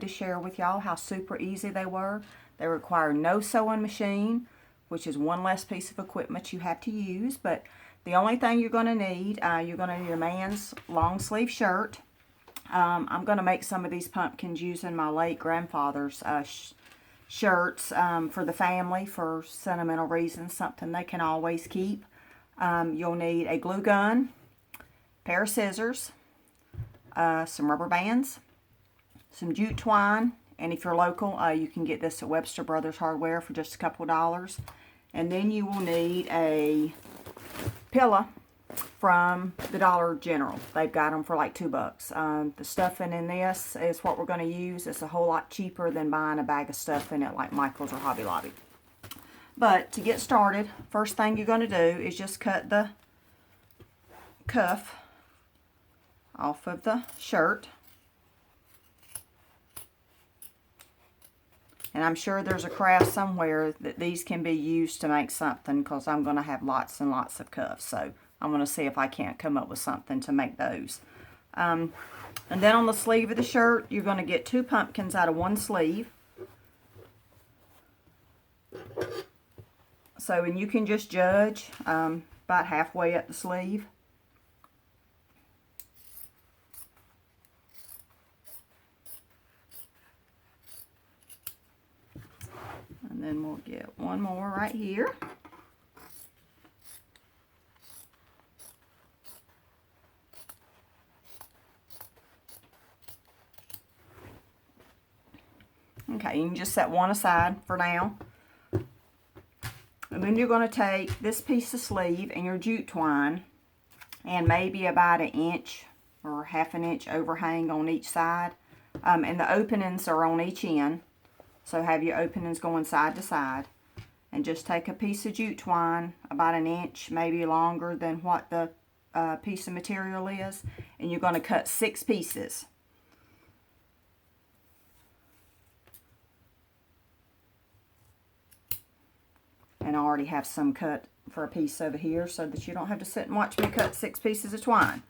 to share with y'all how super easy they were. They require no sewing machine, which is one less piece of equipment you have to use. But the only thing you're going to need, your man's long sleeve shirt. I'm going to make some of these pumpkins using my late grandfather's shirts for the family for sentimental reasons, something they can always keep. You'll need a glue gun, pair of scissors, some rubber bands, some jute twine, and if you're local, you can get this at Webster Brothers Hardware for just a couple dollars. And then you will need a pillow from the Dollar General. They've got them for like $2. The stuffing in this is what we're going to use. It's a whole lot cheaper than buying a bag of stuffing at like Michael's or Hobby Lobby. But to get started, first thing you're going to do is just cut the cuff off of the shirt. And I'm sure there's a craft somewhere that these can be used to make something, because I'm going to have lots and lots of cuffs. So I'm going to see if I can't come up with something to make those. And then on the sleeve of the shirt, you're going to get 2 pumpkins out of one sleeve. So, and you can just judge about halfway up the sleeve. And then we'll get one more right here. Okay, you can just set one aside for now. And then you're going to take this piece of sleeve and your jute twine and maybe about 1 inch or ½ inch overhang on each side. And the openings are on each end. So have your openings going side to side. And just take a piece of jute twine about 1 inch, maybe longer than what the piece of material is. And you're going to cut 6 pieces. And I already have some cut for a piece over here so that you don't have to sit and watch me cut 6 pieces of twine.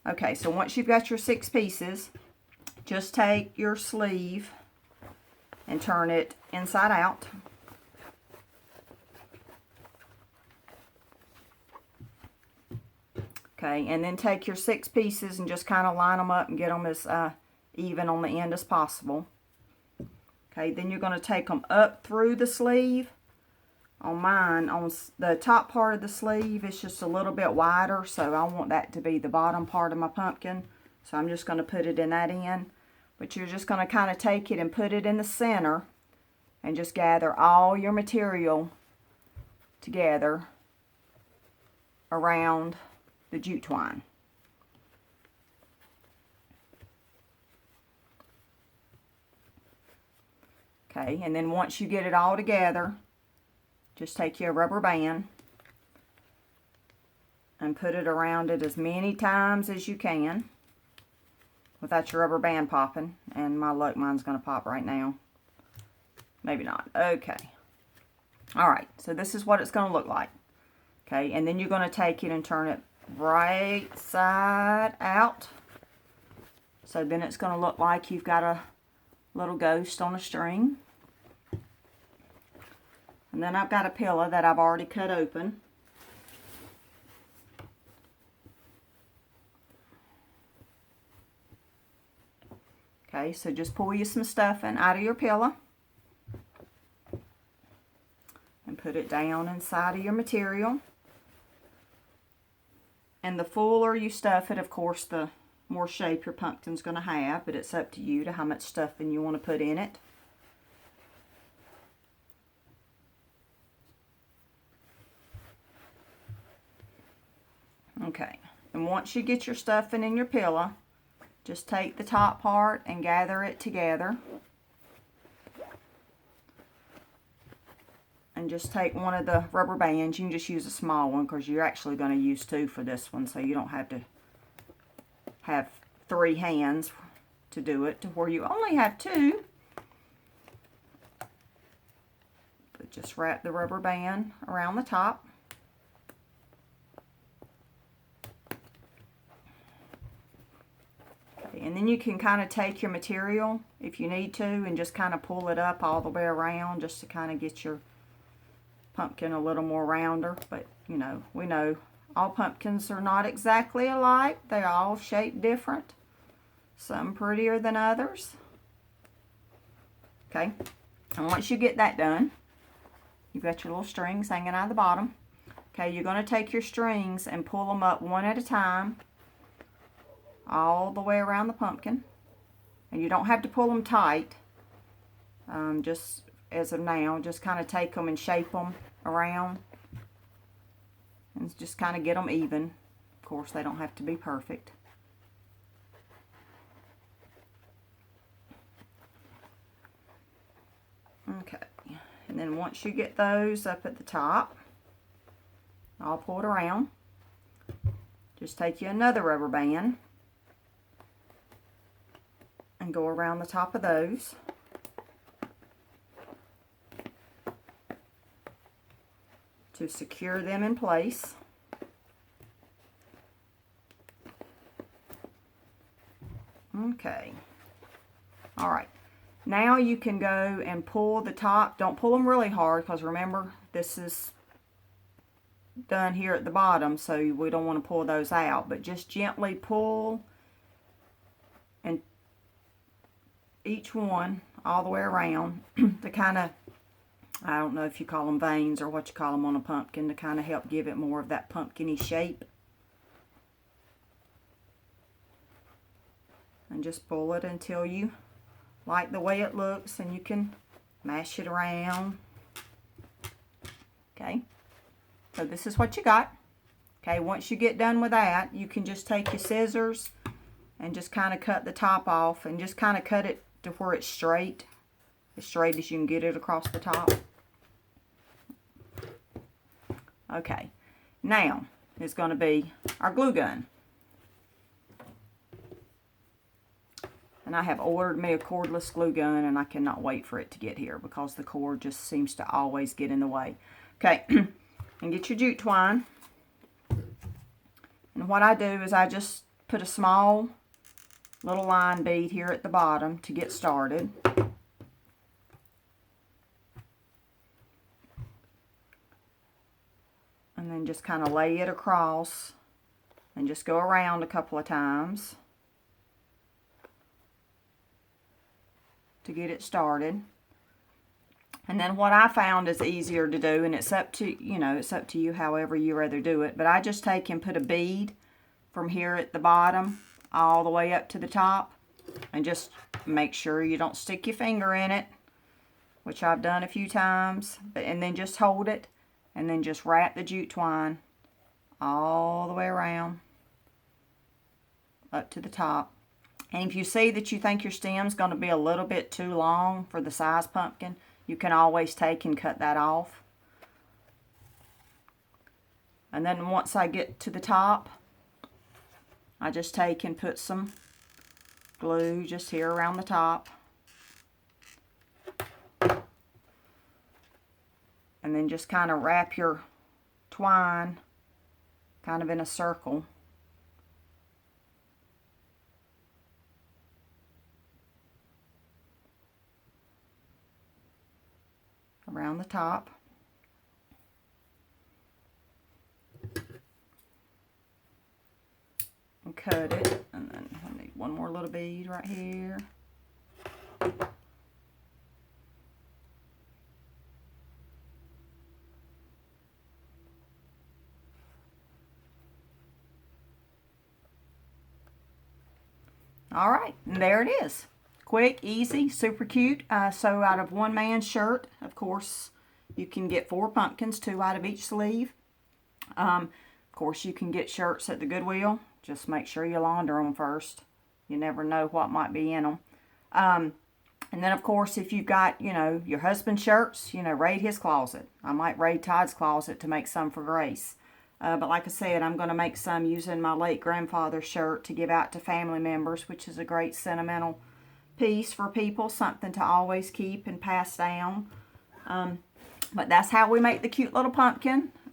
Okay, so once you've got your 6 pieces, just take your sleeve and turn it inside out. Okay, and then take your 6 pieces and just kind of line them up and get them as even on the end as possible. Okay, then you're going to take them up through the sleeve. On mine, on the top part of the sleeve, it's just a little bit wider, so I want that to be the bottom part of my pumpkin. So I'm just going to put it in that end. But you're just going to kind of take it and put it in the center and just gather all your material together around the jute twine. Okay, and then once you get it all together, just take your rubber band and put it around it as many times as you can without your rubber band popping. And my luck, mine's going to pop right now. Maybe not. Okay. Alright, so this is what it's going to look like. Okay, and then you're going to take it and turn it right side out. So then it's going to look like you've got a little ghost on a string. And then I've got a pillow that I've already cut open. Okay, so just pull you some stuffing out of your pillow and put it down inside of your material. And the fuller you stuff it, of course, the more shape your pumpkin's going to have, but it's up to you to how much stuffing you want to put in it. Okay, and once you get your stuffing in your pillow, just take the top part and gather it together. And just take one of the rubber bands. You can just use a small one because you're actually going to use 2 for this one, so you don't have to have 3 hands to do it, to where you only have 2. But just wrap the rubber band around the top. Okay, and then you can kind of take your material if you need to and just kind of pull it up all the way around just to kind of get your pumpkin a little more rounder. But you know, we know all pumpkins are not exactly alike. They're all shaped different. Some prettier than others. Okay, and once you get that done, you've got your little strings hanging out of the bottom. Okay, you're going to take your strings and pull them up one at a time all the way around the pumpkin. And you don't have to pull them tight. Just as of now, just kind of take them and shape them around. And just kind of get them even. Of course, they don't have to be perfect. Okay, and then once you get those up at the top, all pulled around, just take you another rubber band and go around the top of those. To secure them in place. Okay. All right. Now you can go and pull the top. Don't pull them really hard because remember, this is done here at the bottom, so we don't want to pull those out. But just gently pull and each one all the way around to kind of, I don't know if you call them veins or what you call them on a pumpkin, to kind of help give it more of that pumpkin-y shape. And just pull it until you like the way it looks, and you can mash it around. Okay, so this is what you got. Okay, once you get done with that, you can just take your scissors and just kind of cut the top off, and just kind of cut it to where it's straight as you can get it across the top. Okay, now is going to be our glue gun. And I have ordered me a cordless glue gun, and I cannot wait for it to get here because the cord just seems to always get in the way. Okay, and get your jute twine. And what I do is I just put a small little line bead here at the bottom to get started. And then just kind of lay it across and just go around a couple of times to get it started. And then what I found is easier to do, and it's up to, you know, it's up to you however you rather do it, but I just take and put a bead from here at the bottom all the way up to the top, and just make sure you don't stick your finger in it, which I've done a few times, and then just hold it, and then just wrap the jute twine all the way around up to the top. And if you see that you think your stem's going to be a little bit too long for the size pumpkin, you can always take and cut that off. And then once I get to the top, I just take and put some glue just here around the top. And then just kind of wrap your twine kind of in a circle. Around the top. And cut it. And then I need one more little bead right here. All right, and there it is. Quick, easy, super cute. So out of one man's shirt, of course, you can get 4 pumpkins, 2 out of each sleeve. Of course, you can get shirts at the Goodwill. Just make sure you launder them first. You never know what might be in them. And then, of course, if you've got, you know, your husband's shirts, you know, raid his closet. I might raid Todd's closet to make some for Grace. But like I said, I'm going to make some using my late grandfather's shirt to give out to family members, which is a great sentimental piece for people, something to always keep and pass down. But that's how we make the cute little pumpkin.